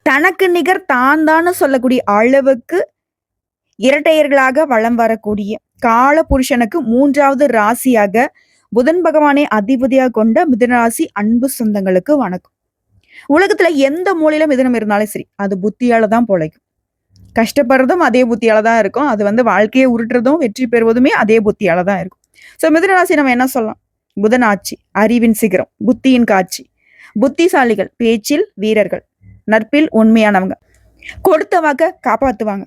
தனக்கு நிகர் தான் தான் சொல்லக்கூடிய அளவுக்கு இரட்டையர்களாக வலம் வரக்கூடிய கால புருஷனுக்கு 3வது ராசியாக புதன் பகவானை அதிபதியாக கொண்ட மிதுன ராசி அன்பு சொந்தங்களுக்கு வணக்கம். உலகத்துல எந்த மூலையில மிதுனம் இருந்தாலும் சரி, அது புத்தியால தான் பொழைக்கும். கஷ்டப்படுறதும் அதே புத்தியால தான் இருக்கும். அது வாழ்க்கையை உருட்டுறதும் வெற்றி பெறுவதுமே அதே புத்தியால தான் இருக்கும். ஸோ மிதுன ராசி நம்ம என்ன சொல்லலாம்? புதன் ஆட்சி, அறிவின் சிகரம், புத்தியின் காட்சி, புத்திசாலிகள், பேச்சில் வீரர்கள், நட்பில் உண்மையானவங்க, கொடுத்த வாக்க காப்பாத்துவாங்க,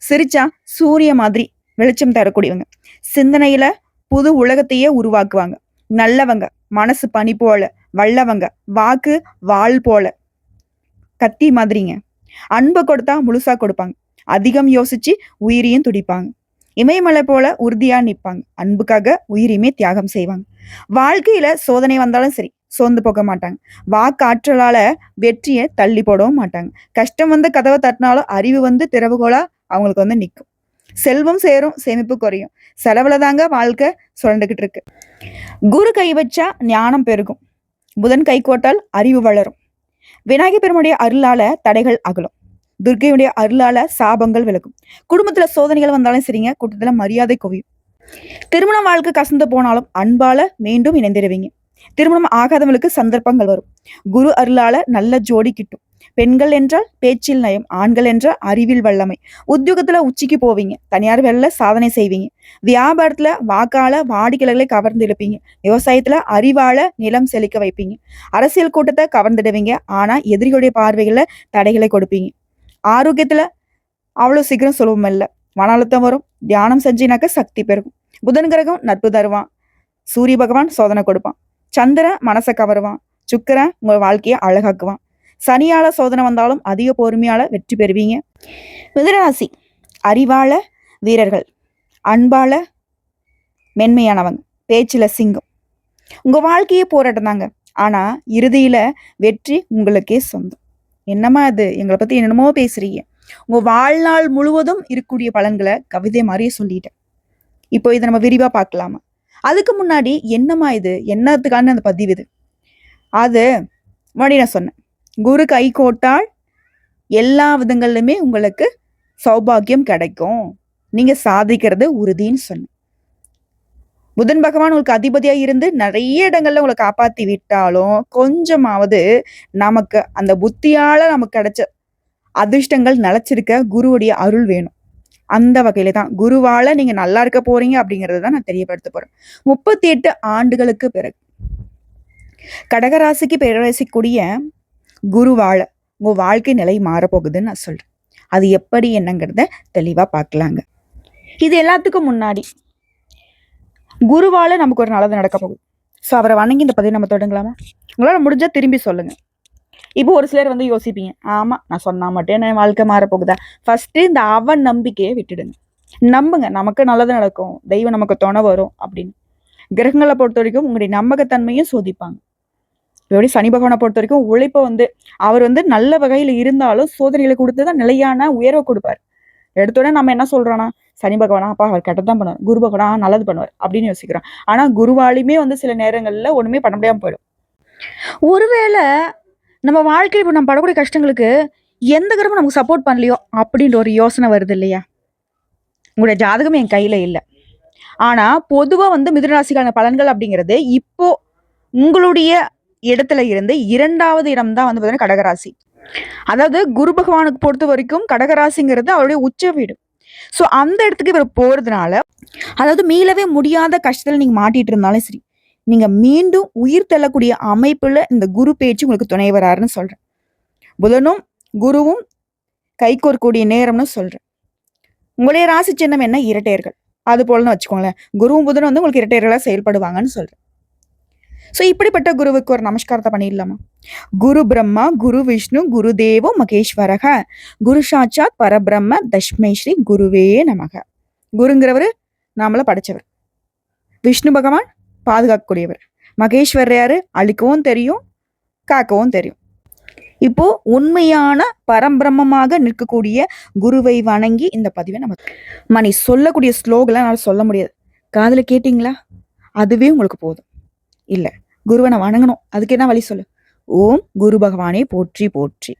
சிரிச்சா சூரிய மாதிரி வெளிச்சம் தரக்கூடியவங்க, சிந்தனையில புது உலகத்தையே உருவாக்குவாங்க, நல்லவங்க, மனசு பனி போல, வல்லவங்க, வாக்கு வாள் போல, கத்தி மாதிரிங்க, அன்பை கொடுத்தா முழுசா கொடுப்பாங்க, அதிகம் யோசிச்சு உயிரையும் துடிப்பாங்க, இமயமலை போல உறுதியா நிற்பாங்க, அன்புக்காக உயிரையுமே தியாகம் செய்வாங்க, வாழ்க்கையில சோதனை வந்தாலும் சரி சோர்ந்து போக மாட்டாங்க, வாக்காற்றலால வெற்றியை தள்ளி போடவும் மாட்டாங்க, கஷ்டம் வந்து கதவை தட்டினாலும் அறிவு திறவுகோலா அவங்களுக்கு நிற்கும், செல்வம் சேரும் சேமிப்பு குறையும், செலவுல தாங்க வாழ்க்கை சுரண்டுகிட்டு இருக்கு. குரு கை வச்சா ஞானம் பெருகும், புதன் கை கோட்டால் அறிவு வளரும், விநாயகர் பெருமுடைய அருளால தடைகள் அகலும், துர்க்கையுடைய அருளால சாபங்கள் விலகும், குடும்பத்துல சோதனைகள் வந்தாலும் சரிங்க, கூட்டத்துல மரியாதை குவியும், திருமண வாழ்க்கை கசந்து போனாலும் அன்பால மீண்டும் இணைந்திருவீங்க, திருமணம் ஆகாதவங்களுக்கு சந்தர்ப்பங்கள் வரும், குரு அருளால நல்ல ஜோடி கிட்டும், பெண்கள் என்றால் பேச்சில் நயம், ஆண்கள் என்றால் அறிவில் வல்லமை, உத்தியோகத்துல உச்சிக்கு போவீங்க, தனியார் வேலையில சாதனை செய்வீங்க, வியாபாரத்துல வாக்கால வாடிக்கையாளர்களை கவர்ந்து இழுப்பீங்க, விவசாயத்துல அறிவால நிலம் செழிக்க வைப்பீங்க, அரசியல் கூட்டத்தை கவர்ந்துடுவீங்க, ஆனா எதிரிகளுடைய பார்வைகளை தடைகளை கொடுப்பீங்க, ஆரோக்கியத்துல அவ்வளவு சீக்கிரம் சுலபம் இல்லை, மன அழுத்தம் வரும், தியானம் செஞ்சினாக்க சக்தி பெருகும், புதன் கிரகம் நட்பு தருவான், சூரிய பகவான் சோதனை கொடுப்பான், சந்திரன் மனசை கவருவான், சுக்கிரன் உங்க வாழ்க்கையை அழகாக்குவான், சனியால சோதனை வந்தாலும் அதிக பொறுமையால வெற்றி பெறுவீங்க. மிதுனராசி அறிவால வீரர்கள், அன்பால மென்மையானவங்க, பேச்சில சிங்கம், உங்க வாழ்க்கையே போராட்டம் தாங்க, ஆனா இறுதியில வெற்றி உங்களுக்கே சொந்தம். என்னம்மா அது, எங்களை பத்தி என்னென்னமோ பேசுறீங்க, உங்க வாழ்நாள் முழுவதும் இருக்கக்கூடிய பலன்களை கவிதை மாதிரியே சொல்லிட்டேன். இப்போ இதை நம்ம விரிவா பார்க்கலாமா? அதுக்கு முன்னாடி என்னம்மா இது, என்னத்துக்கான அந்த பதிவு இது, அது முன்னாடி நான் சொன்னேன், குரு கை கோட்டால் எல்லா விதங்கள்லையுமே உங்களுக்கு சௌபாகியம் கிடைக்கும், நீங்க சாதிக்கிறது உறுதின்னு சொன்னேன். புதன் பகவான் உங்களுக்கு அதிபதியா இருந்து நிறைய இடங்கள்ல உங்களை காப்பாத்தி விட்டாலும் கொஞ்சமாவது நமக்கு அந்த புத்தியால நமக்கு கிடைச்ச அதிர்ஷ்டங்கள் நிலைச்சிருக்க குருவுடைய அருள் வேணும். அந்த வகையில தான் குருவால நீங்க நல்லா இருக்க போறீங்க அப்படிங்கறத தான் நான் தெரியப்படுத்த போறேன். 38 ஆண்டுகளுக்கு பிறகு கடகராசிக்கு பேரரசிக்கூடிய குருவால உங்க வாழ்க்கை நிலை மாறப்போகுதுன்னு நான் சொல்றேன். அது எப்படி என்னங்கிறத தெளிவா பார்க்கலாங்க. இது எல்லாத்துக்கும் முன்னாடி குருவால நமக்கு ஒரு நல்லது நடக்க போகுது. ஸோ அவரை வணங்கி இந்த பதிவு நம்ம தொடங்கலாமா? உங்களால முடிஞ்சா திரும்பி சொல்லுங்க. இப்போ ஒரு சிலர் யோசிப்பீங்க, ஆமா நான் சொன்னா மட்டும் என் வாழ்க்கை மாறப்போகுதா? ஃபர்ஸ்ட் இந்த அவன் நம்பிக்கையை விட்டுடுங்க. நம்புங்க, நமக்கு நல்லது நடக்கும், தெய்வம் நமக்கு துணை வரும் அப்படின்னு. கிரகங்களை பொறுத்த வரைக்கும் உங்களுடைய நம்பகத்தன்மையும் சோதிப்பாங்க. எப்படி சனி பகவானை பொறுத்த வரைக்கும் உழைப்பை அவர் நல்ல வகையில இருந்தாலும் சோதனைகளை கொடுத்துதான் நிலையான உயர்வை கொடுப்பார். எடுத்தோடனே நம்ம என்ன சொல்றோம்னா, சனி பகவானா அப்பா அவர் கெட்டதான் பண்ணுவார், குரு பகவானா நல்லது பண்ணுவார் அப்படின்னு யோசிக்கிறோம். ஆனா குருவாலையுமே சில நேரங்கள்ல ஒண்ணுமே பண்ண முடியாம போயிடும். ஒருவேளை நம்ம வாழ்க்கையில் இப்போ நம்ம படக்கூடிய கஷ்டங்களுக்கு எந்த கிரகமும் நமக்கு சப்போர்ட் பண்ணலையோ அப்படின்ற ஒரு யோசனை வருது இல்லையா? உங்களுடைய ஜாதகம் என் கையில இல்லை, ஆனா பொதுவா மிதுனராசிக்கான பலன்கள் அப்படிங்கிறது இப்போ உங்களுடைய இடத்துல இருந்து 2வது இடம் தான் பார்த்தீங்கன்னா கடகராசி. அதாவது குரு பகவானுக்கு பொறுத்த வரைக்கும் கடகராசிங்கிறது அவருடைய உச்ச வீடு. ஸோ அந்த இடத்துக்கு இவர் போறதுனால, அதாவது மீளவே முடியாத கஷ்டத்துல நீங்க மாட்டிட்டு இருந்தாலும் சரி, நீங்க மீண்டும் உயிர் தள்ளக்கூடிய அமைப்புல இந்த குரு பேச்சு உங்களுக்கு துணை வராருன்னு சொல்றேன். புதனும் குருவும் கைகோர்க்கூடிய நேரம்னு சொல்றேன். உங்களுடைய ராசி சின்னம் என்ன? இரட்டையர்கள். அது போலன்னு வச்சுக்கோங்களேன். குருவும் புதனும் உங்களுக்கு இரட்டையர்களா செயல்படுவாங்கன்னு சொல்றேன். ஸோ இப்படிப்பட்ட குருவுக்கு ஒரு நமஸ்காரத்தை பண்ணிடலாமா? குரு பிரம்மா குரு விஷ்ணு குரு தேவோ மகேஸ்வரக குரு சாட்சாத் பரபிரம்ம தஷ்மை ஸ்ரீ குருவே நமக. குருங்கிறவர் நாமள படைச்சவர், விஷ்ணு பகவான் பாதுகாக்கக்கூடியவர், மகேஸ்வரர் யாரு? அழிக்கவும் தெரியும், காக்கவும் தெரியும். இப்போ உண்மையான பரம்பிரம்மமாக நிற்கக்கூடிய குருவை வணங்கி இந்த பதிவை நம்ம நீ சொல்லக்கூடிய ஸ்லோகெல்லாம் என்னால் சொல்ல முடியாது. காதுல கேட்டீங்களா? அதுவே உங்களுக்கு போதும். இல்ல, குருவை நான் வணங்கணும், அதுக்கு என்ன வழி சொல்லு? ஓம் குரு பகவானே போற்றி போற்றி.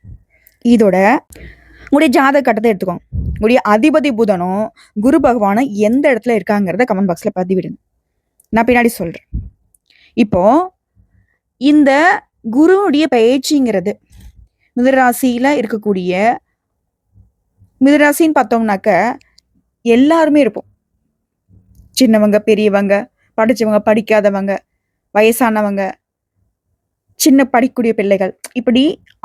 இதோட உங்களுடைய ஜாதக கட்டத்தை எடுத்துக்கோங்க. உங்களுடைய அதிபதி புதனும் குரு பகவானும் எந்த இடத்துல இருக்காங்கிறத கமெண்ட் பாக்ஸில் பதிவிடுங்க. நான் பின்னாடி சொல்கிறேன். இப்போ இந்த குருவுடைய பயிற்சிங்கிறது மிதுனராசியில் இருக்கக்கூடிய மிதுனராசின்னு பார்த்தோம்னாக்க எல்லாருமே இருப்போம். சின்னவங்க, பெரியவங்க, படித்தவங்க, படிக்காதவங்க, வயசானவங்க, சின்ன படிக்கக்கூடிய பிள்ளைகள், இப்படி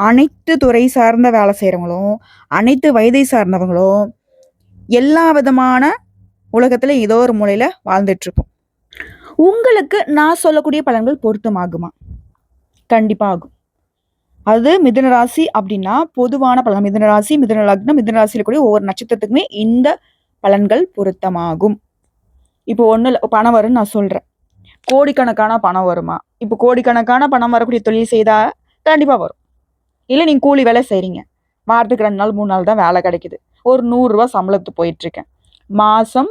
அனைத்து துறை சார்ந்த வேலை செய்கிறவங்களும், அனைத்து வயதை சார்ந்தவங்களும் எல்லா விதமான உலகத்தில் ஏதோ ஒரு மூலையில் வாழ்ந்துட்டுருப்போம். உங்களுக்கு நான் சொல்லக்கூடிய பலன்கள் பொருத்தமாகுமா? கண்டிப்பாக ஆகும். அது மிதுன ராசி அப்படின்னா பொதுவான பலன். மிதுன ராசி, மிதுன லக்னம், மிதுன ராசியில் கூடிய ஒவ்வொரு நட்சத்திரத்துக்குமே இந்த பலன்கள் பொருத்தமாகும். இப்போ ஒன்றும் இல்லை, பணம் வரும்னு நான் சொல்கிறேன். கோடிக்கணக்கான பணம் வருமா? இப்போ கோடிக்கணக்கான பணம் வரக்கூடிய தொழில் செய்தால் கண்டிப்பாக வரும். இல்லை நீங்கள் கூலி வேலை செய்கிறீங்க, வாரத்துக்கு 2 நாள் 3 நாள் தான் வேலை கிடைக்குது, ஒரு 100 ரூபா சம்பளத்துக்கு போயிட்டுருக்கேன், மாதம்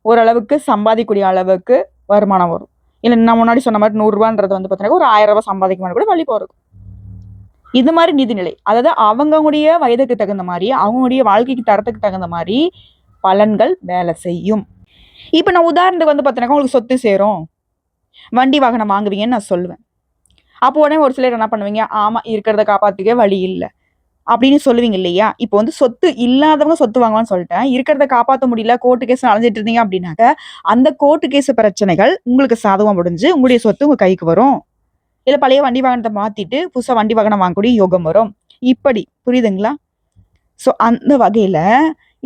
ஓரளவுக்கு சம்பாதிக்கக்கூடிய அளவுக்கு வருமானம் வரும். இல்லை நான் முன்னாடி சொன்ன மாதிரி 100 ரூபான்றது வந்து பார்த்தீங்கன்னா ஒரு 1000 ரூபா சம்பாதிக்க மாதிரி கூட வழி போகிறோம். இது மாதிரி நிதிநிலை, அதாவது அவங்களுடைய வயதுக்கு தகுந்த மாதிரி, அவங்களுடைய வாழ்க்கைக்கு தரத்துக்கு தகுந்த மாதிரி பலன்கள் வேலை செய்யும். இப்போ நான் உதாரணத்துக்கு வந்து பார்த்தீங்கன்னா உங்களுக்கு சொத்து சேரும், வண்டி வாகனம் வாங்குவீங்கன்னு நான் சொல்லுவேன். அப்போ உடனே ஒரு சிலர் என்ன பண்ணுவீங்க, ஆமாம் இருக்கிறத காப்பாற்றிக்க வழி இல்லை அப்படின்னு சொல்லுவீங்க இல்லையா? இப்போ வந்து சொத்து இல்லாதவங்க சொத்து வாங்குவான்னு சொல்லிட்டேன். இருக்கிறத காப்பாற்ற முடியல, கோர்ட்டு கேஸ் அலைஞ்சிட்டு இருந்தீங்க அப்படின்னாக்க அந்த கோர்ட்டு கேஸ் பிரச்சனைகள் உங்களுக்கு சாதகம் முடிஞ்சு உங்களுடைய சொத்து உங்கள் கைக்கு வரும். இல்லை பழைய வண்டி வாகனத்தை மாற்றிட்டு புதுசாக வண்டி வாகனம் வாங்கக்கூடிய யோகம் வரும். இப்படி புரியுதுங்களா? ஸோ அந்த வகையில்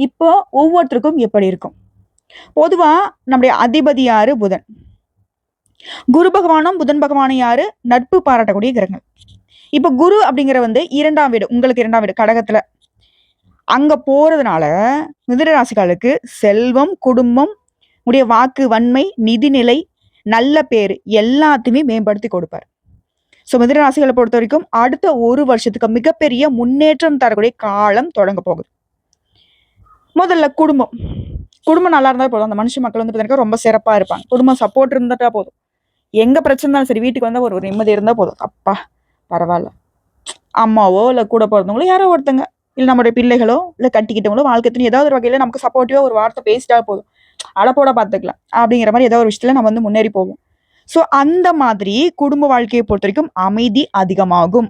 இப்போ ஒவ்வொருத்தருக்கும் எப்படி இருக்கும்? பொதுவாக நம்முடைய அதிபதி யாரு? புதன். குரு பகவானும் புதன் பகவானும் யாரு? நட்பு பாராட்டக்கூடிய கிரகங்கள். இப்போ குரு அப்படிங்கிற வந்து 2ஆம் வீடு, உங்களுக்கு 2ஆம் வீடு கடகத்துல அங்க போறதுனால மிதுன ராசிகளுக்கு செல்வம், குடும்பம், உடைய வாக்கு வன்மை, நிதிநிலை, நல்ல பேர் எல்லாத்தையுமே மேம்படுத்தி கொடுப்பார். ஸோ மிதுன ராசிகளை பொறுத்த வரைக்கும் அடுத்த 1 வருஷத்துக்கு மிகப்பெரிய முன்னேற்றம் தரக்கூடிய காலம் தொடங்க போகுது. முதல்ல குடும்பம். குடும்பம் நல்லா இருந்தால் போதும். அந்த மனுஷ மக்கள் வந்து பார்த்தீங்கன்னா ரொம்ப சிறப்பாக இருப்பாங்க. குடும்பம் சப்போர்ட் இருந்துட்டா போதும். எங்க பிரச்சனை இருந்தாலும் சரி, வீட்டுக்கு வந்தால் ஒரு நிம்மதி இருந்தால் போதும். அப்பா பரவாயில்ல, அம்மாவோ இல்லை கூட பிறந்தவங்களோ யாரோ ஒருத்தங்க, இல்லை நம்மளுடைய பிள்ளைகளோ இல்லை கட்டிக்கிட்டவங்களோ வாழ்க்கைன்னு ஏதாவது ஒரு வகையில் நமக்கு சப்போர்ட்டிவாக ஒரு வார்த்தை பேசிட்டா போதும், அழப்போட பார்த்துக்கலாம் அப்படிங்கிற மாதிரி ஏதாவது ஒரு விஷயத்தில் நம்ம வந்து முன்னேறி போவோம். ஸோ அந்த மாதிரி குடும்ப வாழ்க்கையை பொறுத்த வரைக்கும் அமைதி அதிகமாகும்.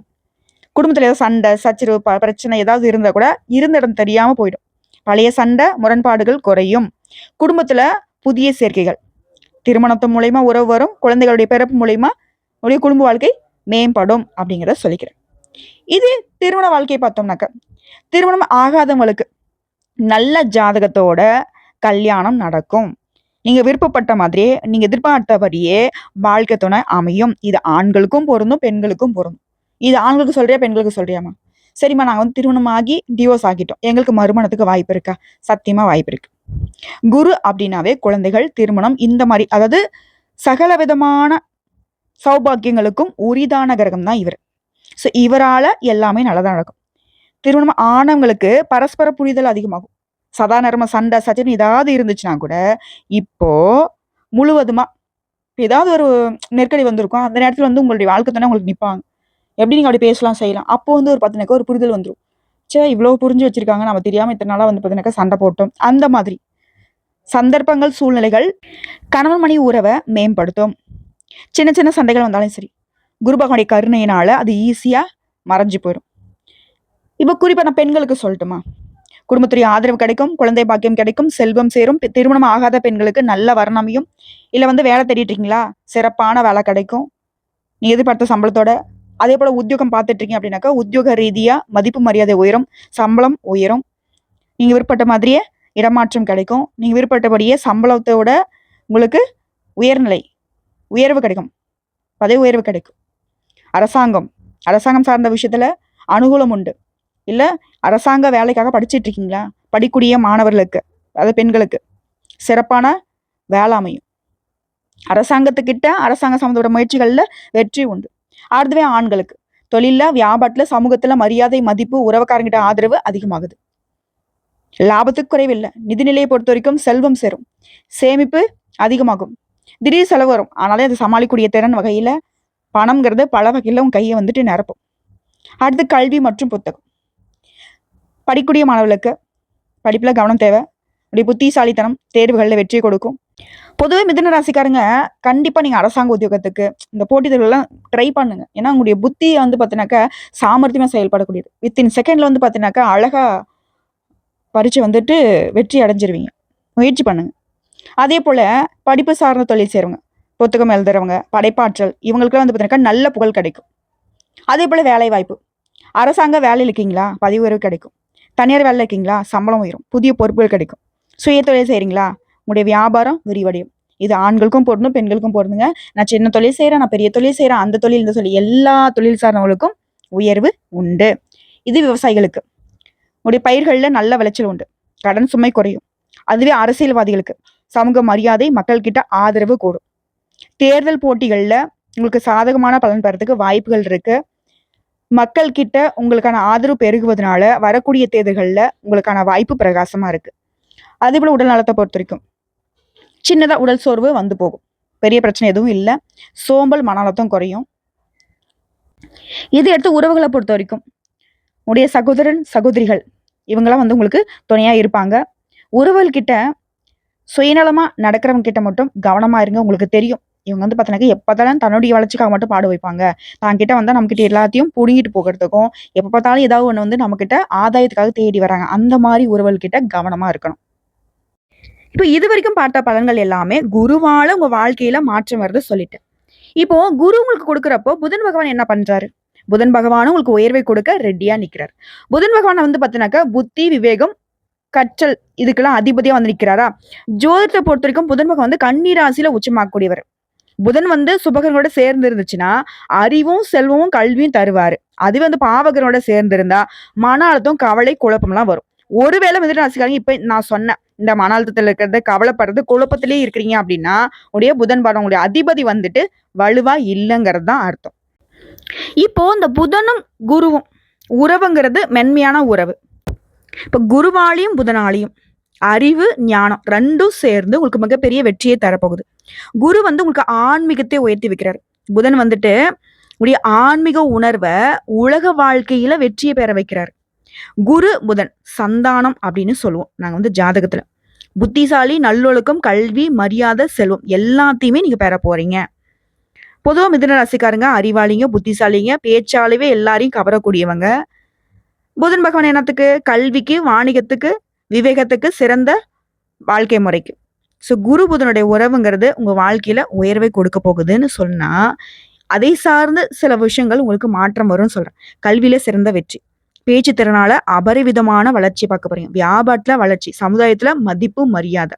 குடும்பத்தில் ஏதாவது சண்டை சச்சரவு பிரச்சனை ஏதாவது இருந்தால் கூட இருந்த இடம் தெரியாமல் போயிடும். பழைய சண்டை முரண்பாடுகள் குறையும். குடும்பத்தில் புதிய சேர்க்கைகள், திருமணத்து மூலயமா உறவு வரும், குழந்தைகளுடைய பிறப்பு மூலயமா உடைய குடும்ப வாழ்க்கை மேம்படும் அப்படிங்கிறத சொல்லிக்கிறேன். இது திருமண வாழ்க்கையை பார்த்தோம்னாக்க திருமணம் ஆகாதவங்களுக்கு நல்ல ஜாதகத்தோட கல்யாணம் நடக்கும். நீங்க விருப்பப்பட்ட மாதிரியே நீங்க எதிர்பார்த்தபடியே வாழ்க்கை துணை அமையும். இது ஆண்களுக்கும் பொருந்தும், பெண்களுக்கும் பொருந்தும். இது ஆண்களுக்கு சொல்றியா, பெண்களுக்கு சொல்றியாமா? சரிம்மா, நாங்கள் வந்து திருமணம் ஆகி டிவோர்ஸ் ஆகிட்டோம், எங்களுக்கு மறுமணத்துக்கு வாய்ப்பு இருக்கா? சத்தியமா வாய்ப்பு இருக்கு. குரு அப்படின்னாவே குழந்தைகள், திருமணம், இந்த மாதிரி அதாவது சகல விதமான சௌபாக்கியங்களுக்கும் உரிதான கிரகம் தான் இவர். ஸோ இவரால எல்லாமே நல்லதாக நடக்கும். திருமணம் ஆனவங்களுக்கு பரஸ்பர புரிதல் அதிகமாகும். சாதாரண சண்டை சச்சரவு ஏதாவது இருந்துச்சுன்னா கூட இப்போ முழுவதுமா ஏதாவது ஒரு நெருக்கடி வந்திருக்கும், அந்த நேரத்தில் வந்து உங்களுடைய வாழ்க்கை தானே உங்களுக்கு நிற்பாங்க. எப்படி நீங்கள் அப்படி பேசலாம் செய்யலாம். அப்போ வந்து ஒரு பார்த்தீங்கன்னாக்கா ஒரு புரிதல் வந்துடும். சே இவ்வளோ புரிஞ்சு வச்சிருக்காங்க, நம்ம தெரியாமல் இத்தனை நாளாக வந்து பார்த்தீங்கன்னாக்கா சண்டை போட்டோம். அந்த மாதிரி சந்தர்ப்பங்கள், சூழ்நிலைகள் கணவன் மனைவி உறவை மேம்படுத்தும். சின்ன சின்ன சண்டைகள் வந்தாலும் சரி, குரு பகவானுடைய கருணையினால அது ஈஸியாக மறைஞ்சு போயிடும். இப்போ குறிப்பாக நான் பெண்களுக்கு சொல்லட்டுமா? குடும்பத்துடைய ஆதரவு கிடைக்கும், குழந்தை பாக்கியம் கிடைக்கும், செல்வம் சேரும். திருமணம் ஆகாத பெண்களுக்கு நல்ல வரணமையும், இல்லை வந்து வேலை தேடிட்டு இருக்கீங்களா, சிறப்பான வேலை கிடைக்கும் நீ எதிர்பார்த்த சம்பளத்தோட. அதே போல் உத்தியோகம் பார்த்துட்டு இருக்கீங்க அப்படின்னாக்கா உத்தியோக ரீதியாக மதிப்பு மரியாதை உயரும், சம்பளம் உயரும். நீங்கள் விருப்பப்பட்ட மாதிரியே இடமாற்றம் கிடைக்கும். நீங்கள் விருப்பப்பட்டபடியே சம்பளத்தோட உங்களுக்கு உயர்வு கிடைக்கும், பதவி உயர்வு கிடைக்கும். அரசாங்கம் சார்ந்த விஷயத்துல அனுகூலம் உண்டு. இல்லை அரசாங்க வேலைக்காக படிச்சுட்டு இருக்கீங்களா, படிக்கூடிய மாணவர்களுக்கு, அதாவது பெண்களுக்கு சிறப்பான வேலை அமையும். அரசாங்கத்துக்கிட்ட அரசாங்க சம்பந்தப்பட்ட முயற்சிகளில் வெற்றி உண்டு. அடுத்தவே ஆண்களுக்கு தொழிலில், வியாபாரத்தில், சமூகத்தில் மரியாதை, மதிப்பு, உறவுக்காரங்கிட்ட ஆதரவு அதிகமாகுது. லாபத்துக்கு குறைவில்லை. நிதிநிலையை பொறுத்த வரைக்கும் செல்வம் சேரும், சேமிப்பு அதிகமாகும். திடீர் செலவு வரும், ஆனாலே அது சமாளிக்கக்கூடிய திறன் வகையில் பணம்ங்கிறது பல வகையில் உன் கையை வந்துட்டு நிரப்பும். அடுத்து கல்வி மற்றும் புத்தகம். படிக்கக்கூடிய மாணவர்களுக்கு படிப்பில் கவனம் தேவை. உடைய புத்திசாலித்தனம் தேர்வுகளில் வெற்றியை கொடுக்கும். பொதுவே மிதுன ராசிக்காரங்க கண்டிப்பாக நீங்கள் அரசாங்க உத்தியோகத்துக்கு இந்த போட்டித் தேர்வுலாம் ட்ரை பண்ணுங்க. ஏன்னா உங்களுடைய புத்தியை வந்து பார்த்தீங்கன்னாக்கா சாமர்த்தியமாக செயல்படக்கூடியது. வித்தின் செகண்டில் வந்து பார்த்தீங்கன்னாக்கா அழகாக பரீட்சை வந்துட்டு வெற்றி அடைஞ்சிருவீங்க. முயற்சி பண்ணுங்க. அதே போல் படிப்பு சார்ந்த தொழில் செய்கிறவங்க, புத்தகம் எழுதுறவங்க, படைப்பாற்றல் இவங்களுக்குலாம் வந்து பார்த்தீங்கன்னாக்கா நல்ல புகழ் கிடைக்கும். அதே போல் வேலை வாய்ப்பு, அரசாங்க வேலையில் இருக்கீங்களா பதவி உயர்வு கிடைக்கும். தனியார் வேலையில் இருக்கீங்களா சம்பளம் உயரும், புதிய பொறுப்புகள் கிடைக்கும். சுய தொழில் செய்கிறீங்களா உங்களுடைய வியாபாரம் விரிவடையும். இது ஆண்களுக்கும் பொருந்தும் பெண்களுக்கும் பொருந்துங்க. நான் சின்ன தொழில் செய்கிறேன், நான் பெரிய தொழில் செய்கிறேன், அந்த தொழில் இந்த தொழில் எல்லா தொழில் சார்ந்தவங்களுக்கும் உயர்வு உண்டு. இது விவசாயிகளுக்கு உங்களுடைய பயிர்களில் நல்ல விளைச்சல் உண்டு, கடன் சுமை குறையும். அதுவே அரசியல்வாதிகளுக்கு சமூக மரியாதை, மக்கள்கிட்ட ஆதரவு கூடும். தேர்தல் போட்டிகளில் உங்களுக்கு சாதகமான பலன் பெறதுக்கு வாய்ப்புகள் இருக்கு. மக்கள் கிட்ட உங்களுக்கான ஆதரவு பெருகுவதனால வரக்கூடிய தேர்தல்களில் உங்களுக்கான வாய்ப்பு பிரகாசமா இருக்கு. அதே போல உடல் நலத்தை பொறுத்த வரைக்கும் சின்னதா உடல் சோர்வு வந்து போகும், பெரிய பிரச்சனை எதுவும் இல்லை. சோம்பல், மன அழுத்தம் குறையும். இது எடுத்து உறவுகளை பொறுத்த வரைக்கும் உடைய சகோதரன் சகோதரிகள் இவங்கெல்லாம் வந்து உங்களுக்கு துணையா இருப்பாங்க. உறவுகள்கிட்ட சுயநலமா நடக்கிறவங்க கிட்ட மட்டும் கவனமா இருங்க. உங்களுக்கு தெரியும் இவங்க வந்து பார்த்தீங்கன்னா எப்போதாலும் தன்னுடைய வளர்ச்சிக்காக மட்டும் பாடு வைப்பாங்க. தான் கிட்ட வந்தால் நம்மக்கிட்ட எல்லாத்தையும் புடுங்கிட்டு போகிறதுக்கும் எப்போ பார்த்தாலும் ஏதாவது ஒன்று வந்து நம்மக்கிட்ட ஆதாயத்துக்காக தேடி வராங்க. அந்த மாதிரி உறவுகள்கிட்ட கவனமா இருக்கணும். இப்போ இது வரைக்கும் பார்த்த பலன்கள் எல்லாமே குருவால உங்க வாழ்க்கையில மாற்றம் வருது சொல்லிட்டேன். இப்போ குரு உங்களுக்கு கொடுக்குறப்போ புதன் பகவான் என்ன பண்றாரு? புதன் பகவானும் உங்களுக்கு உயர்வை கொடுக்க ரெடியா நிக்கிறார். புதன் பகவான் வந்து பார்த்தீங்கன்னாக்கா புத்தி, விவேகம், கற்றல் இதுக்கெல்லாம் அதிபதியா வந்து நிற்கிறாரா. ஜோதிடத்தை பொறுத்த வரைக்கும் புதன் பகவான் வந்து கன்னி ராசியில உச்சமாக்கக்கூடியவர். புதன் வந்து சுபகரோட சேர்ந்து இருந்துச்சுன்னா அறிவும் செல்வமும் கல்வியும் தருவாரு. அது வந்து பாவகரோட சேர்ந்து இருந்தா மன அழுத்தம், கவலை, குழப்பம்லாம் வரும். ஒருவேளை மிதுன ராசிக்காரங்க இப்ப நான் சொன்ன இந்த மன அழுத்தத்துல இருக்கிறது, கவலைப்படுறது, குழப்பத்திலேயே இருக்கிறீங்க அப்படின்னா உடைய புதன் படம் உங்களுடைய அதிபதி வந்துட்டு வலுவா இல்லைங்கிறது தான் அர்த்தம். இப்போ இந்த புதனும் குருவும் உறவுங்கிறது மென்மையான உறவு. இப்ப குருவாலையும் புதனாலையும் அறிவு, ஞானம் ரெண்டும் சேர்ந்து உங்களுக்கு மிகப்பெரிய வெற்றியை தரப்போகுது. குரு வந்து உங்களுக்கு ஆன்மீகத்தை உயர்த்தி வைக்கிறாரு. புதன் வந்துட்டு உடைய ஆன்மீக உணர்வை உலக வாழ்க்கையில வெற்றியை பெற வைக்கிறாரு. குரு புதன் சந்தானம் அப்படின்னு சொல்லுவோம் நாங்க வந்து ஜாதகத்துல. புத்திசாலி, நல்லொழுக்கம், கல்வி, மரியாதை, செல்வம் எல்லாத்தையுமே நீங்க பெற போறீங்க. பொதுவா மிதுன ராசிக்காரங்க அறிவாளிங்க, புத்திசாலிங்க, பேச்சாலவே எல்லாரையும் கவரக்கூடியவங்க. புதன் பகவான் என்னத்துக்கு? கல்விக்கு, வாணிகத்துக்கு, விவேகத்துக்கு, சிறந்த வாழ்க்கை முறைக்கு. ஸோ குரு புதனுடைய உறவுங்கிறது உங்க வாழ்க்கையில உயர்வை கொடுக்க போகுதுன்னு சொன்னா அதை சார்ந்து சில விஷயங்கள் உங்களுக்கு மாற்றம் வரும்னு சொல்றேன். கல்வியில சிறந்த வெற்றி, பேச்சு திறனால அபரிவிதமான வளர்ச்சி பார்க்க போறீங்க. வியாபாரத்துல வளர்ச்சி, சமுதாயத்துல மதிப்பு, மரியாதை.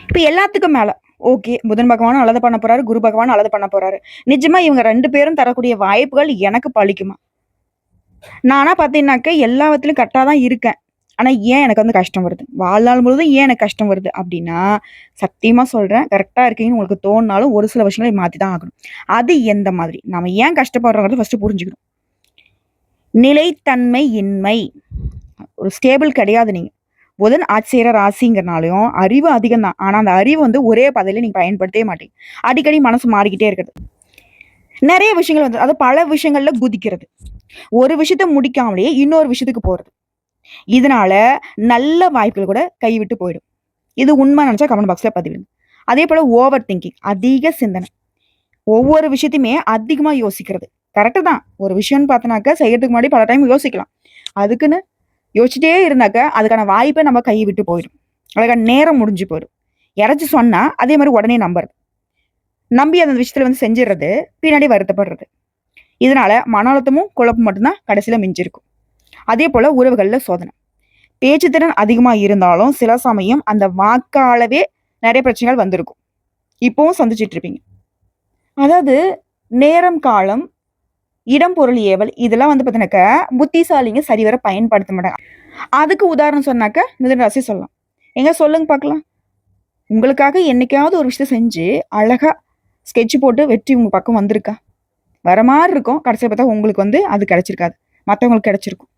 இப்ப எல்லாத்துக்கும் மேல ஓகே புதன் பகவானும் நல்லது பண்ண போறாரு, குரு பகவானும் நல்லது பண்ண போறாரு. நிஜமா இவங்க 2 பேரும் தரக்கூடிய வாய்ப்புகள் எனக்கு பலிக்குமா? நானா பார்த்தீங்கன்னாக்க எல்லாவற்றிலும் கரெக்டாக தான் இருக்கேன். ஆனா ஏன் எனக்கு வந்து கஷ்டம் வருது? வாழ்நாள் முழுவதும் ஏன் எனக்கு கஷ்டம் வருது? அப்படின்னா, சத்தியமா சொல்றேன், கரெக்ட்டா இருக்கீங்கன்னு உங்களுக்கு தோணுனாலும் ஒரு சில விஷயங்களை மாத்தி தான் ஆகணும். அது எந்த மாதிரி? நாம ஏன் கஷ்டப்படுறோங்கிறத ஃபர்ஸ்ட் புரிஞ்சுக்கணும். நிலைத்தன்மை இன்மை. ஒரு ஸ்டேபிள் கிடையாது நீங்க. புதன் ஆட்சி செய்ற ராசிங்கிறனாலயும் அறிவு அதிகம் தான். ஆனா அந்த அறிவு வந்து ஒரே பாதையில நீங்க பயன்படுத்தவே மாட்டீங்க. அடிக்கடி மனசு மாறிக்கிட்டே இருக்குது. நிறைய விஷயங்கள் வந்து அது பல விஷயங்கள்ல குதிக்கிறது. ஒரு விஷயத்த முடிக்காமலேயே இன்னொரு விஷயத்துக்கு போறது. இதனால நல்ல வாய்ப்புகள் கூட கைவிட்டு போயிடும். இது உண்மை நினைச்சா கமெண்ட் பாக்ஸ்ல பதிவிடுங்க. அதே போல ஓவர் திங்கிங், அதிக சிந்தனை. ஒவ்வொரு விஷயத்தையுமே அதிகமா யோசிக்கிறது. கரெக்டு தான். ஒரு விஷயம்னு பார்த்தனாக்க செய்யறதுக்கு முன்னாடி பல டைம் யோசிக்கலாம். அதுக்குன்னு யோசிச்சுட்டே இருந்தாக்க அதுக்கான வாய்ப்பை நம்ம கையை விட்டு போயிடும். அதுக்கான நேரம் முடிஞ்சு போயிடும். யாராச்சும் சொன்னா அதே மாதிரி உடனே நம்புறது. நம்பி அந்த விஷயத்துல வந்து செஞ்சிடறது, பின்னாடி வருத்தப்படுறது. இதனால மன அழுத்தமும் குழப்பம் மட்டும்தான் கடைசியில மிஞ்சிருக்கும். அதே போல உறவுகள்ல சோதனை. பேச்சுத்திறன் அதிகமா இருந்தாலும் சில சமயம் அந்த வாக்காளவே நிறைய பிரச்சனைகள் வந்திருக்கும். இப்பவும் சந்திச்சிட்டு இருப்பீங்க. அதாவது நேரம், காலம், இடம், பொருள், ஏவல் இதெல்லாம் வந்து பார்த்தீங்கன்னாக்க புத்திசாலிங்க சரிவர பயன்படுத்த மாட்டாங்க. அதுக்கு உதாரணம் சொன்னாக்க மிதுன ராசி சொல்லலாம். எங்க சொல்லுங்க பார்க்கலாம். உங்களுக்காக என்னைக்காவது ஒரு விஷயத்த செஞ்சு அழகா ஸ்கெட்ச் போட்டு வெற்றி உங்க பக்கம் வந்திருக்கா? வர மாதிரி இருக்கும். கடைசியில் பார்த்தா உங்களுக்கு வந்து அது கிடைச்சிருக்காது, மற்றவங்களுக்கு கிடைச்சிருக்கும்.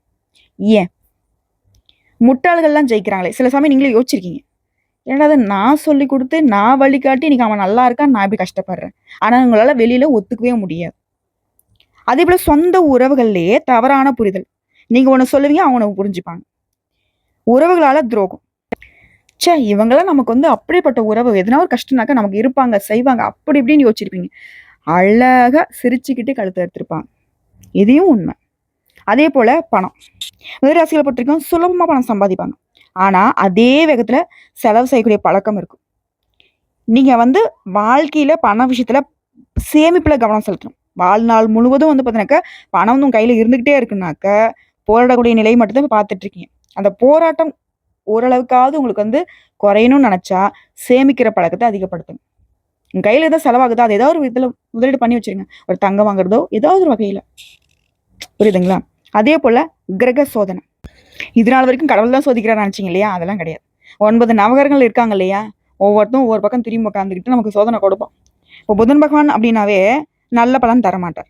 ஏன் முட்டாள்கள்லாம் ஜெயிக்கிறாங்களே? சில சமயம் நீங்களே யோசிச்சிருக்கீங்க, ஏன்னா அதை நான் சொல்லி கொடுத்து நான் வழிகாட்டி இன்னைக்கு அவன் நல்லா இருக்கான், நான் இப்படி கஷ்டப்படுறேன். ஆனால் உங்களால வெளியில ஒத்துக்கவே முடியாது. அதே போல சொந்த உறவுகள்லயே தவறான புரிதல். நீங்க ஒன்று சொல்லுவீங்க, அவங்க புரிஞ்சுப்பாங்க. உறவுகளால துரோகம். ச்சே, இவங்கெல்லாம் நமக்கு வந்து அப்படிப்பட்ட உறவு, எதனா ஒரு கஷ்டம்னாக்கா நமக்கு இருப்பாங்க, செய்வாங்க, அப்படி இப்படின்னு யோசிச்சிருப்பீங்க. அழகா சிரிச்சுக்கிட்டு கழுத்த எடுத்திருப்பாங்க. இதையும் உண்மை. அதே போல பணம். மிதுனராசிகளை பொறுத்தவரைக்கும் சுலபமா பணம் சம்பாதிப்பாங்க. ஆனா, அதே வேகத்துல செலவு செய்யக்கூடிய பழக்கம் இருக்கும். நீங்க வந்து வாழ்க்கையில பண விஷயத்துல சேமிப்புல கவனம் செலுத்தணும். வாழ்நாள் முழுவதும் வந்து பார்த்தீங்கன்னாக்கா, பணம் வந்து உங்க கையில இருந்துகிட்டே இருக்குனாக்க, போராடக்கூடிய நிலை மட்டும் தான் பார்த்துட்டு இருக்கீங்க. அந்த போராட்டம் ஓரளவுக்காவது உங்களுக்கு வந்து குறையணும்னு நெனச்சா, சேமிக்கிற பழக்கத்த அதிகப்படுத்துங்க. உங்க கையில எதோ செலவாகுதா, அது ஏதாவது ஒரு விதத்துல முதலீடு பண்ணி வச்சுருங்க. ஒரு தங்கம் வாங்குறதோ, ஏதாவது ஒரு வகையில. புரியுதுங்களா? அதே போல கிரக சோதனை. இது நாள் வரைக்கும் கடவுள் தான் சோதிக்கிறார்ன்னு நெனச்சீங்க இல்லையா? அதெல்லாம் கிடையாது. 9 நவகிரகங்கள் இருக்காங்க இல்லையா? ஒவ்வொருத்தரும் ஒவ்வொரு பக்கம் திரும்பி உட்காந்துக்கிட்டு நமக்கு சோதனை கொடுப்பான். இப்போ புதன் பகவான் அப்படின்னாவே நல்ல பலன் தரமாட்டார்.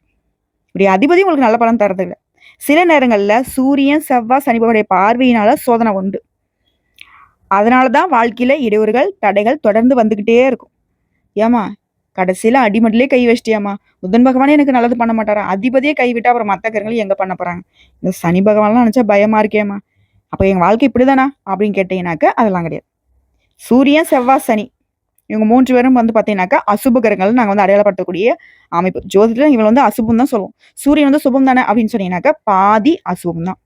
இப்படி அதிபதி உங்களுக்கு நல்ல பலன் தரதில்ல. சில நேரங்கள்ல சூரியன், செவ்வாய், சனி பகவானுடைய பார்வையினால சோதனை உண்டு. அதனால தான் வாழ்க்கையில இடையூறுகள், தடைகள் தொடர்ந்து வந்துகிட்டே இருக்கும். ஏம்மா, கடைசியில அடிமட்டிலே கை வச்சிட்டியாம்மா? புதன் பகவானே எனக்கு நல்லது பண்ண மாட்டாரா? அதிபதியே கைவிட்டா அப்புறம் மத்த கிரகங்கள் எங்க பண்ண போறாங்க? இந்த சனி பகவான்லாம் நினைச்சா பயமா இருக்கேம்மா. அப்ப எங்க வாழ்க்கை இப்படிதானா? அப்படின்னு கேட்டீங்கன்னாக்க அதெல்லாம் கிடையாது. சூரியன், செவ்வாய், சனி இவங்க 3 பேரும் வந்து பார்த்தீங்கன்னாக்கா, அசுப கிரகங்கள்னு நாங்க வந்து அடையாளப்படுத்தக்கூடிய அமைப்பு. ஜோதிடத்துல இவங்கள வந்து அசுபம் தான் சொல்லுவோம். சூரியன் வந்து சுபம் தானே அப்படின்னு சொன்னீங்கன்னாக்கா, பாதி அசுபம் தான்.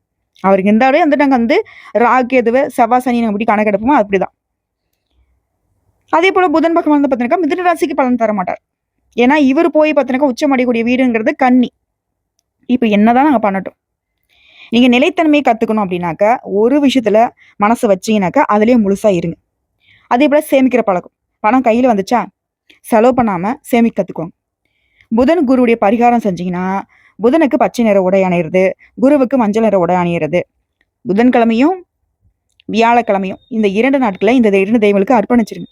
அவருக்கு இருந்தாலே வந்து நாங்க வந்து ராகு, கேதுவ, செவ்வாய், சனி நாங்க எப்படி கணக்கெடுப்போமோ அப்படிதான். அதே போல புதன் பகவான் வந்து பார்த்தீங்கன்னா, மிதுன ராசிக்கு பலன் தர மாட்டார். ஏன்னா, இவரு போய் பார்த்தீங்கன்னா, உச்சம் அடையக்கூடிய வீடுங்கிறது கன்னி. இப்ப என்னதான் நாங்க பண்ணட்டும்? நீங்க நிலைத்தன்மையை கத்துக்கணும் அப்படின்னாக்கா, ஒரு விஷயத்துல மனசு வச்சீங்கன்னாக்கா, அதிலேயே முழுசா இருங்க. அதே போல சேமிக்கிற பழக்கம். பணம் கையில வந்துச்சா, செலவு பண்ணாம சேமிக்க கத்துக்கோங்க. புதன், குருவுடைய பரிகாரம் செஞ்சீங்கன்னா, புதனுக்கு பச்சை நிற உடை அணியிறது, குருவுக்கு மஞ்சள் நிற உடை அணியிறது. புதன்கிழமையும், வியாழக்கிழமையும் இந்த 2 நாட்கள இந்த 2 தெய்வங்களுக்கு அர்ப்பணிச்சிருங்க.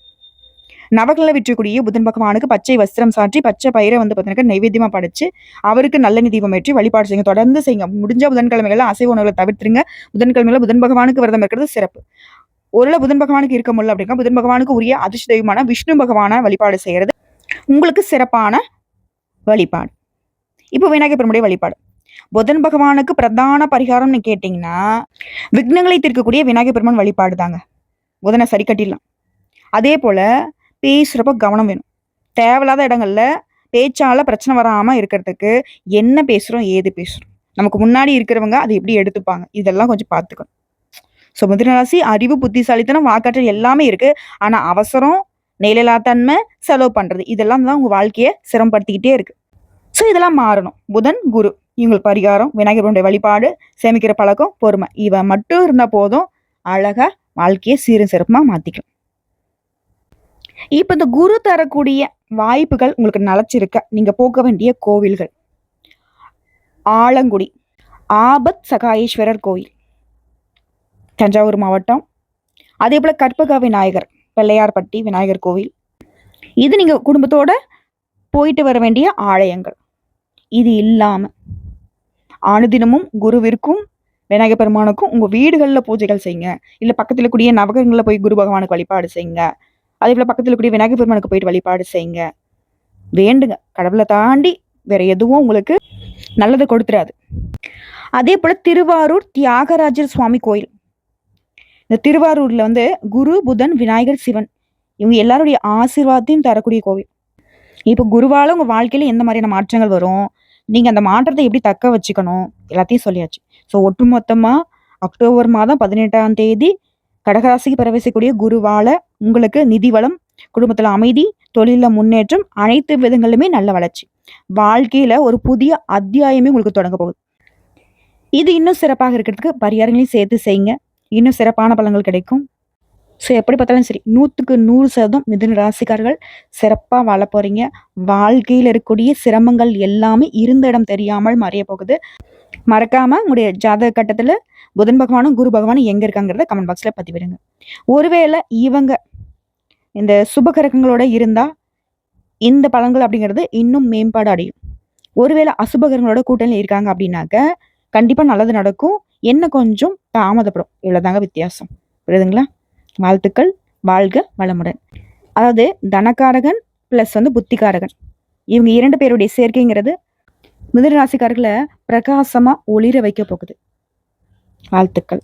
நவகிரக விற்றக்கூடிய புதன் பகவானுக்கு பச்சை வஸ்திரம் சாற்றி, பச்சை பயிரை வந்து பார்த்தீங்கன்னா நைவேத்தியமா படைச்சு, அவருக்கு நல்லெண்ணெய் தீபம் ஏற்றி வழிபாடு செய்யுங்க. தொடர்ந்து செய்யுங்க. முடிஞ்ச புதன்கிழமைகள்ல அசைவ உணவுகளை தவிர்த்துருங்க. புதன்கிழமையில புதன் பகவானுக்கு விரதம் இருக்கிறது சிறப்பு. ஒருவேளை புதன் பகவானுக்கு இருக்க முடியல அப்படின்னா, புதன் பகவானுக்கு உரிய அதிர்ஷ்ட தெய்வமான விஷ்ணு பகவான வழிபாடு செய்யறது உங்களுக்கு சிறப்பான வழிபாடு. இப்போ விநாயகர் பெருமானுடைய வழிபாடு. புதன் பகவானுக்கு பிரதான பரிகாரம்னு கேட்டீங்கன்னா, விக்னங்களை தீர்க்கக்கூடிய விநாயகர் பெருமான் வழிபாடு தாங்க. புதனை சரி கட்டிடலாம். அதே போல பேசுறப்ப கவனம் வேணும். தேவையில்லாத இடங்கள்ல பேச்சால பிரச்சனை வராம இருக்கிறதுக்கு என்ன பேசுறோம், ஏது பேசுறோம், நமக்கு முன்னாடி இருக்கிறவங்க அதை எப்படி எடுத்துப்பாங்க, இதெல்லாம் கொஞ்சம் பார்த்துக்கணும். ஸோ மிதுன ராசி அறிவு, புத்திசாலித்தனம், வாக்காற்றல் எல்லாமே இருக்கு. ஆனா அவசரம், நிலையில்லாத்தன்மை, செலவு பண்றது இதெல்லாம் தான் உங்க வாழ்க்கையை சிரமப்படுத்திக்கிட்டே இருக்கு. ஸோ இதெல்லாம் மாறணும். புதன், குரு இவங்களுக்கு பரிகாரம், விநாயகருடைய வழிபாடு, சேமிக்கிற பழக்கம், பொறுமை இவ மட்டும் இருந்தா போதும். அழகா வாழ்க்கையை சீரும் சிறப்புமா மாத்திக்கலாம். இப்ப இந்த குரு தரக்கூடிய வாய்ப்புகள் உங்களுக்கு நிலைச்சிருக்க நீங்க போக வேண்டிய கோவில்கள். ஆலங்குடி ஆபத் சகாயேஸ்வரர் கோயில், தஞ்சாவூர் மாவட்டம். அதே போல கற்பக விநாயகர், பிள்ளையார்பட்டி விநாயகர் கோவில். இது நீங்க குடும்பத்தோட போயிட்டு வர வேண்டிய ஆலயங்கள். இது இல்லாம அனுதினமும் குருவிற்கும் விநாயகர் பெருமானுக்கும் உங்க வீடுகள்ல பூஜைகள் செய்யுங்க. இல்ல பக்கத்துல கூடிய நவகிரகங்கள்ல போய் குரு பகவானுக்கு வழிபாடு செய்யுங்க. அதே போல பக்கத்துல கூடிய விநாயகர் பெருமானுக்கு போயிட்டு வழிபாடு செய்யுங்க. வேண்டுங்க. கடவுளை தாண்டி வேற எதுவும் உங்களுக்கு நல்லது கொடுத்துறாது. அதே போல திருவாரூர் தியாகராஜர் சுவாமி கோயில். இந்த திருவாரூர்ல வந்து குரு, புதன், விநாயகர், சிவன் இவங்க எல்லாருடைய ஆசீர்வாதத்தையும் தரக்கூடிய கோவில். இப்ப குருவால உங்க வாழ்க்கையில எந்த மாதிரியான மாற்றங்கள் வரும், நீங்க அந்த மாற்றத்தை எப்படி தக்க வச்சுக்கணும், எல்லாத்தையும் சொல்லியாச்சு. ஸோ ஒட்டுமொத்தமா அக்டோபர் மாதம் 18ஆம் தேதி கடகராசிக்கு பிரவேசிக்கக்கூடிய குருவால உங்களுக்கு நிதி வளம், குடும்பத்துல அமைதி, தொழில முன்னேற்றம், அனைத்து விதங்களிலுமே நல்ல வளர்ச்சி. வாழ்க்கையில ஒரு புதிய அத்தியாயமே உங்களுக்கு தொடங்க போகுது. இது இன்னும் சிறப்பாக இருக்கிறதுக்கு பரிகாரங்களையும் சேர்த்து செய்யுங்க. இன்னும் சிறப்பான பலன்கள் கிடைக்கும். ஸோ எப்படி பார்த்தாலும் சரி 100க்கு 100% மிதுன ராசிக்காரர்கள் சிறப்பா வாழ போறீங்க. வாழ்க்கையில் இருக்கக்கூடிய சிரமங்கள் எல்லாமே இருந்த இடம் தெரியாமல் மறைய போகுது. மறக்காம உங்களுடைய ஜாதக கட்டத்துல புதன் பகவானும் குரு பகவானும் எங்க இருக்காங்கிறத கமெண்ட் பாக்ஸ்ல பதிவிடுங்க. ஒருவேளை இவங்க இந்த சுப கிரகங்களோட இருந்தா இந்த பலன்கள் அப்படிங்கிறது இன்னும் மேம்பாடு அடையும். ஒருவேளை அசுப கிரகங்களோட கூட்டணியில் இருக்காங்க அப்படின்னாக்க கண்டிப்பா நல்லது நடக்கும். என்ன கொஞ்சம் தாமதப்படும். இவ்வளவுதாங்க வித்தியாசம். புரியுதுங்களா? வாழ்த்துக்கள். வாழ்க வளமுடன். அதாவது தனக்காரகன் பிளஸ் வந்து புத்திகாரகன் இவங்க 2 பேருடைய சேர்க்கைங்கிறது மிதுன ராசிக்காரர்களை பிரகாசமா ஒளிர வைக்க போகுது. வாழ்த்துக்கள்.